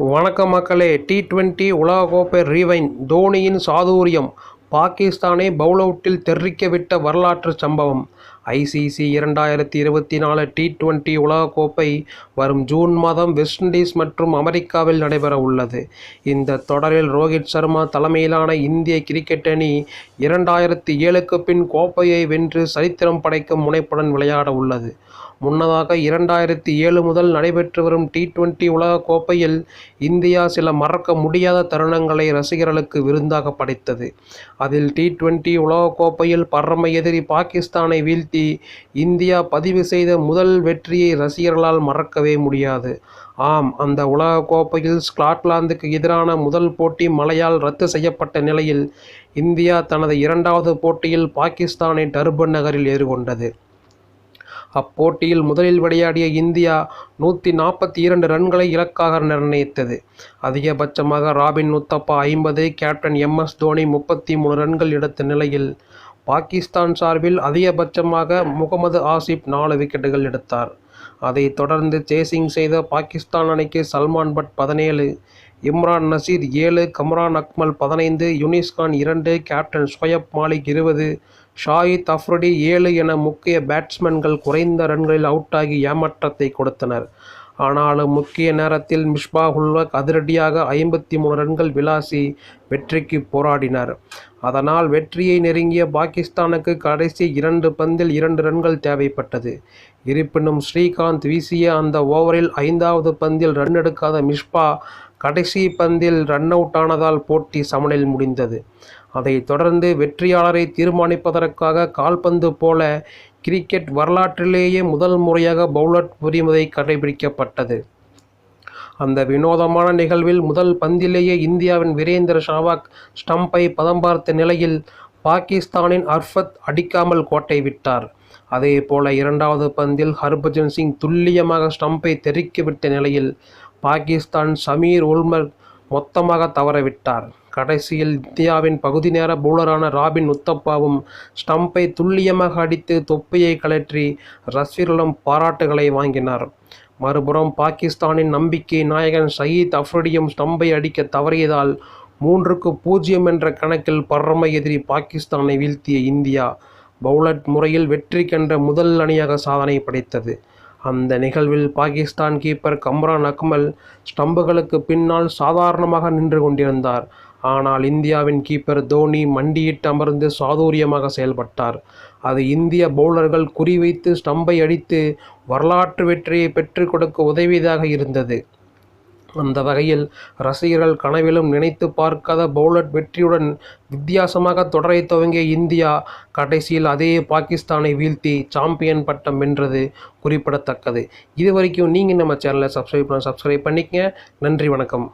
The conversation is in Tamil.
வணக்கம் மக்களே. T20 உலகக்கோப்பை ரீவைண்ட். தோனியின் சாதுர்யம், பாகிஸ்தானை பவுலவுட்டில் தெறிக்கவிட்ட வரலாற்று சம்பவம். ICC 2024 T20 உலகக்கோப்பை வரும் ஜூன் மாதம் வெஸ்ட் இண்டீஸ் மற்றும் அமெரிக்காவில் நடைபெற உள்ளது. இந்த தொடரில் ரோஹித் சர்மா தலைமையிலான இந்திய கிரிக்கெட் அணி 2007க்கு பின் கோப்பையை வென்று சரித்திரம் படைக்கும் முனைப்புடன் விளையாட உள்ளது. முன்னதாக 2007 முதல் நடைபெற்று வரும் T20 உலகக்கோப்பையில் இந்தியா சில மறக்க முடியாத தருணங்களை ரசிகர்களுக்கு விருந்தாக படைத்தது. அதில் T20 உலகக்கோப்பையில் பரம எதிரி பாகிஸ்தானை வீழ்த்தி இந்தியா பதிவு செய்த முதல் வெற்றியை ரசிகர்களால் மறக்கவே முடியாது. ஆம், அந்த உலகக்கோப்பையில் ஸ்காட்லாந்துக்கு எதிரான முதல் போட்டி மழையால் ரத்து செய்யப்பட்ட நிலையில் இந்தியா தனது இரண்டாவது போட்டியில் பாகிஸ்தானை டர்பன் நகரில் எதிர்கொண்டது. அப்போட்டியில் முதலில் விளையாடிய இந்தியா 142 ரன்களை இலக்காக நிர்ணயித்தது. அதிகபட்சமாக robin Uthappa 50, captain MS Dhoni 33 ரன்கள் எடுத்த நிலையில் பாகிஸ்தான் சார்பில் அதிகபட்சமாக முகமது ஆசிப் 4 விக்கெட்டுகள் எடுத்தார். அதைத் தொடர்ந்து சேசிங் செய்த பாகிஸ்தான் அணிக்கு சல்மான் பட் 17, இம்ரான் நசீர் 7, கம்ரான் அக்மல் 15, யூனிஸ் கான் 2, கேப்டன் ஷோயப் மாலிக் 20, ஷாஹித் அஃப்ரிடி 7 என முக்கிய பேட்ஸ்மேன்கள் குறைந்த ரன்களில் அவுட் ஆகி ஏமாற்றத்தை கொடுத்தனர். ஆனாலும் முக்கிய நேரத்தில் மிஸ்பாஹுல் ஹக் அதிரடியாக 53 ரன்கள் விளாசி வெற்றிக்கு போராடினார். அதனால் வெற்றியை நெருங்கிய பாகிஸ்தானுக்கு கடைசி 2 பந்தில் 2 ரன்கள் தேவைப்பட்டது. இருப்பினும் ஸ்ரீகாந்த் வீசிய அந்த ஓவரில் 5வது பந்தில் ரன் எடுக்காத மிஸ்பா கடைசி பந்தில் ரன் அவுட் ஆனதால் போட்டி சமனில் முடிந்தது. அதைத் தொடர்ந்து வெற்றியாளரை தீர்மானிப்பதற்காக கால்பந்து போல கிரிக்கெட் வரலாற்றிலேயே முதல் முறையாக பவுலர் விதிமுறை கடைபிடிக்கப்பட்டது. அந்த வினோதமான நிகழ்வில் முதல் பந்திலேயே இந்தியாவின் வீரேந்தர் சேவாக் ஸ்டம்பை பதம் பார்த்த நிலையில் பாகிஸ்தானின் அர்ஃபத் அடிக்காமல் கோட்டை விட்டார். அதேபோல 2வது பந்தில் ஹர்பஜன் சிங் துல்லியமாக ஸ்டம்பை தெறிக்கவிட்ட நிலையில் பாகிஸ்தான் சமீர் உல் மொத்தமாக தவறவிட்டார். கடைசியில் இந்தியாவின் பகுதி நேர பவுலரான ராபின் உத்தப்பாவும் ஸ்டம்பை துல்லியமாக அடித்து தொப்பியை கழற்றி ரசிகர்களிடம் பாராட்டுகளை வாங்கினார். மறுபுறம் பாகிஸ்தானின் நம்பிக்கை நாயகன் ஷஹீத் அஃப்ரிடியும் ஸ்டம்பை அடிக்க தவறியதால் 3-0 என்ற கணக்கில் பரம எதிரி பாகிஸ்தானை வீழ்த்திய இந்தியா பவுலட் முறையில் வெற்றி கண்ட முதல் அணியாக சாதனை படைத்தது. அந்த நிகழ்வில் பாகிஸ்தான் கீப்பர் கம்ரான் அக்மல் ஸ்டம்புகளுக்கு பின்னால் சாதாரணமாக நின்று கொண்டிருந்தார். ஆனால் இந்தியாவின் கீப்பர் தோனி மண்டியிட்டு அமர்ந்து சாதுர்யமாக செயல்பட்டார். அது இந்திய பவுலர்கள் குறிவைத்து ஸ்டம்பை அடித்து வரலாற்று வெற்றியை பெற்றுக் கொடுக்க உதவியதாக இருந்தது. அந்த வகையில் ரசிகர்கள் கனவிலும் நினைத்து பார்க்காத பவுலர் வெற்றியுடன் வித்தியாசமாக தொடரை துவங்கிய இந்தியா கடைசியில் அதே பாகிஸ்தானை வீழ்த்தி சாம்பியன் பட்டம் வென்றது குறிப்பிடத்தக்கது. இது வரைக்கும் நீங்கள் நம்ம சேனலை சப்ஸ்கிரைப் பண்ணிக்கங்க. நன்றி, வணக்கம்.